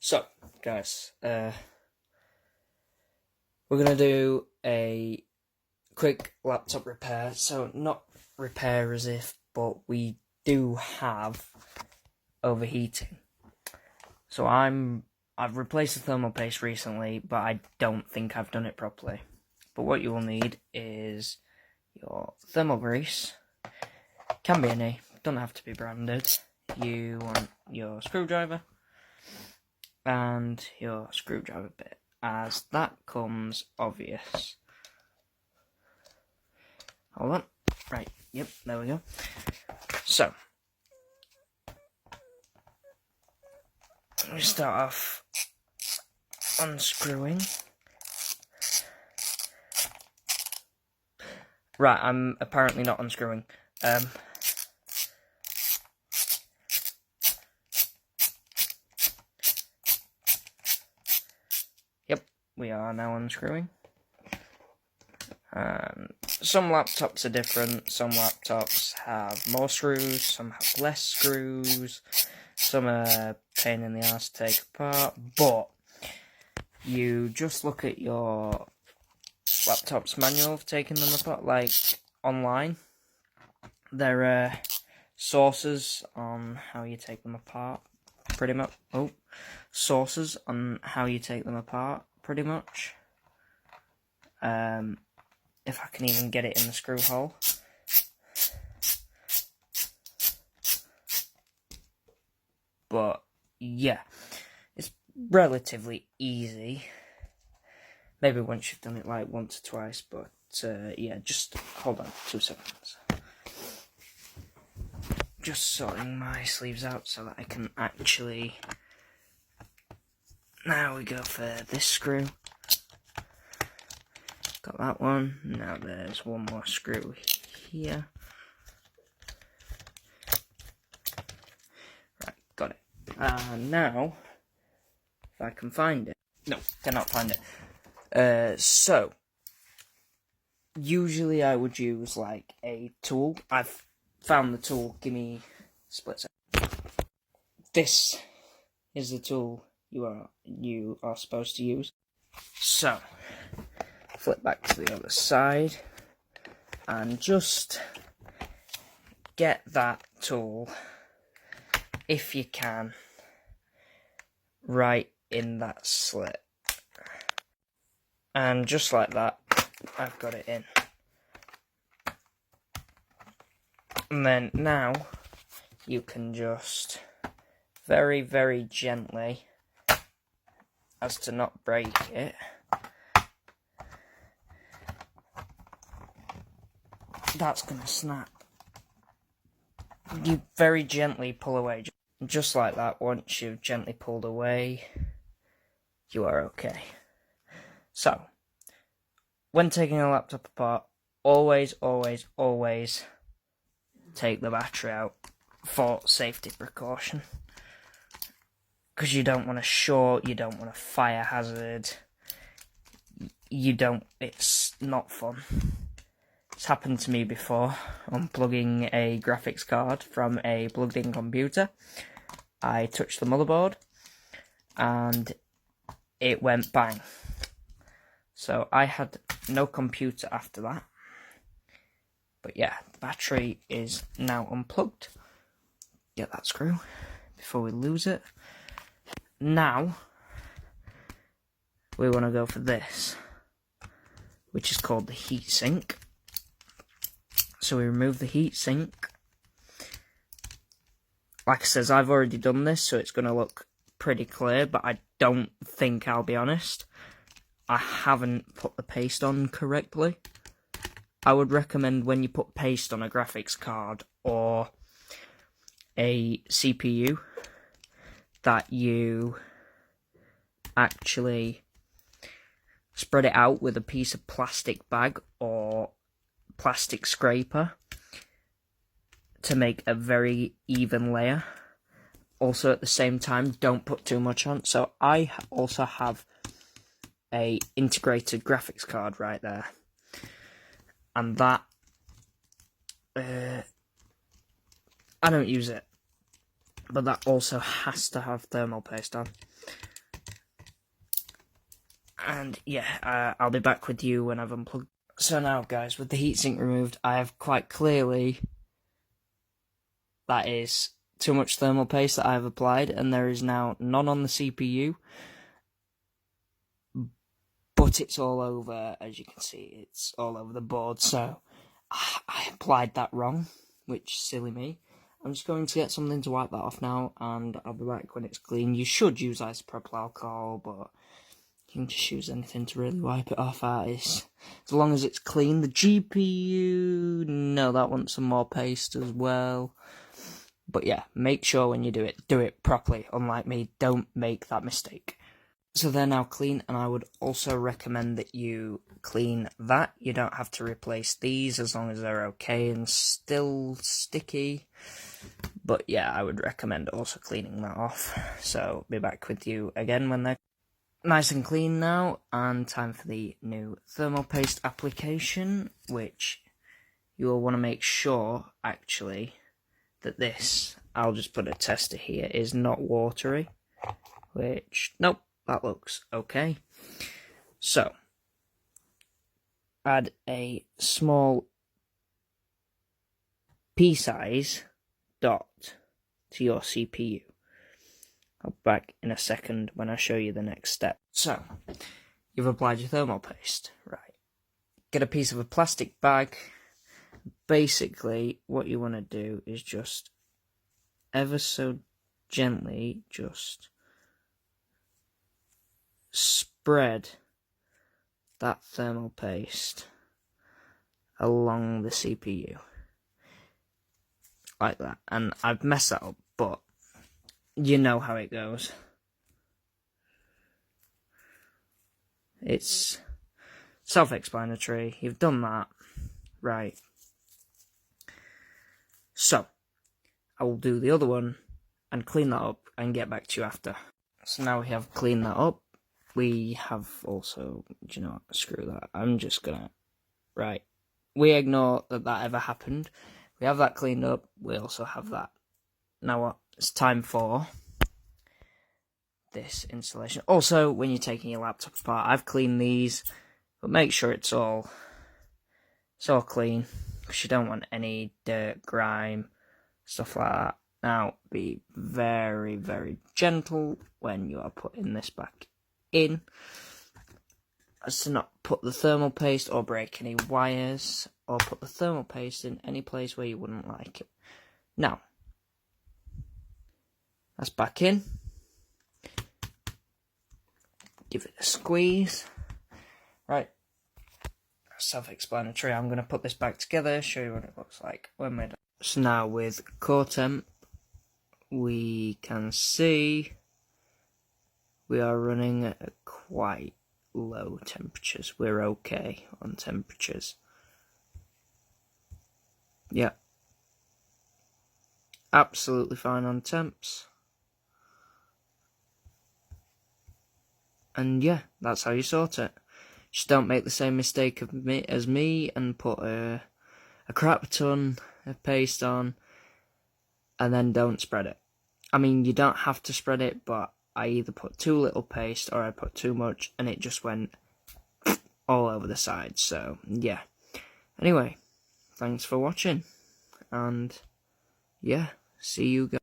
So, guys, we're going to do a quick laptop repair. So, not repair as if, but we do have overheating. So, I've replaced the thermal paste recently, but I don't think I've done it properly. But what you will need is your thermal grease. Can be any, don't have to be branded. You want your screwdriver and your screwdriver bit, as that comes obvious. Hold on. Right, yep, there we go. So, we start off unscrewing. Right, I'm apparently not unscrewing. Yep, we are now unscrewing. Some laptops are different. Some laptops have more screws, some have less screws, some are a pain in the ass to take apart, but you just look at your laptop's manual for taking them apart, like online. There are sources on how you take them apart, pretty much. Sources on how you take them apart, pretty much. If I can even get it in the screw hole. But, yeah, it's relatively easy. Maybe once you've done it like once or twice, but, yeah, just hold on 2 seconds. Just sorting my sleeves out so that I can actually... Now we go for this screw. Got that one. Now there's one more screw here. Right, got it. Now, if I can find it. No, cannot find it. So, usually I would use like a tool. I've found the tool. Give me a split second. This is the tool you are supposed to use. So, flip back to the other side and just get that tool, if you can, right in that slit. And just like that, I've got it in. And then now you can just very, very gently, as to not break it, that's going to snap. You very gently pull away, just like that. Once you've gently pulled away, you are okay. So, when taking a laptop apart, always, always, always take the battery out for safety precaution. Because you don't want a short, you don't want a fire hazard, it's not fun. It's happened to me before, unplugging a graphics card from a plugged-in computer. I touched the motherboard, and it went bang. So I had no computer after that. But yeah, the battery is now unplugged. Get that screw before we lose it. Now, we want to go for this, which is called the heatsink. So we remove the heatsink. Like I says, I've already done this, so it's going to look pretty clear, but I don't think, I'll be honest, I haven't put the paste on correctly. I would recommend when you put paste on a graphics card or a CPU that you actually spread it out with a piece of plastic bag or plastic scraper to make a very even layer. Also, at the same time, don't put too much on. So I also have a integrated graphics card right there, and that I don't use it, but that also has to have thermal paste on. And yeah, I'll be back with you when I've unplugged. So now, guys, with the heatsink removed, I have quite clearly, that is too much thermal paste that I have applied, and there is now none on the CPU, but it's all over, as you can see, it's all over the board, so I applied that wrong, which silly me. I'm just going to get something to wipe that off now, and I'll be back when it's clean. You should use isopropyl alcohol, but you can just use anything to really wipe it off. As long as it's clean. The GPU, no, that wants some more paste as well. But yeah, make sure when you do it properly. Unlike me, don't make that mistake. So they're now clean, and I would also recommend that you clean that. You don't have to replace these as long as they're okay and still sticky. But yeah, I would recommend also cleaning that off. So be back with you again when they're nice and clean now, and time for the new thermal paste application, which you will want to make sure, actually, that this, I'll just put a tester here, is not watery, which, nope, that looks okay. So, add a small pea-size dot to your CPU. I'll be back in a second when I show you the next step. So, you've applied your thermal paste, right? Get a piece of a plastic bag. Basically, what you want to do is just ever so gently just spread that thermal paste along the CPU. Like that. And I've messed that up, but you know how it goes. It's self-explanatory. You've done that. Right. So, I will do the other one and clean that up and get back to you after. So now we have cleaned that up. We have also, do you know what, screw that. I'm just gonna, right. We ignore that ever happened. We have that cleaned up. We also have that. Now what? It's time for this installation. Also, when you're taking your laptop apart, I've cleaned these, but make sure it's all clean, because you don't want any dirt, grime, stuff like that. Now, be very, very gentle when you are putting this back in, as to not put the thermal paste or break any wires, or put the thermal paste in any place where you wouldn't like it. Now, that's back in. Give it a squeeze. Right. Self-explanatory. I'm going to put this back together, show you what it looks like when we're done. So now with core temp, we can see we are running at quite low temperatures. We're okay on temperatures. Yeah. Absolutely fine on temps. And yeah, that's how you sort it. Just don't make the same mistake as me and put a crap ton of paste on and then don't spread it. I mean, you don't have to spread it, but I either put too little paste or I put too much and it just went all over the sides. So yeah. Anyway, thanks for watching, and yeah, see you guys.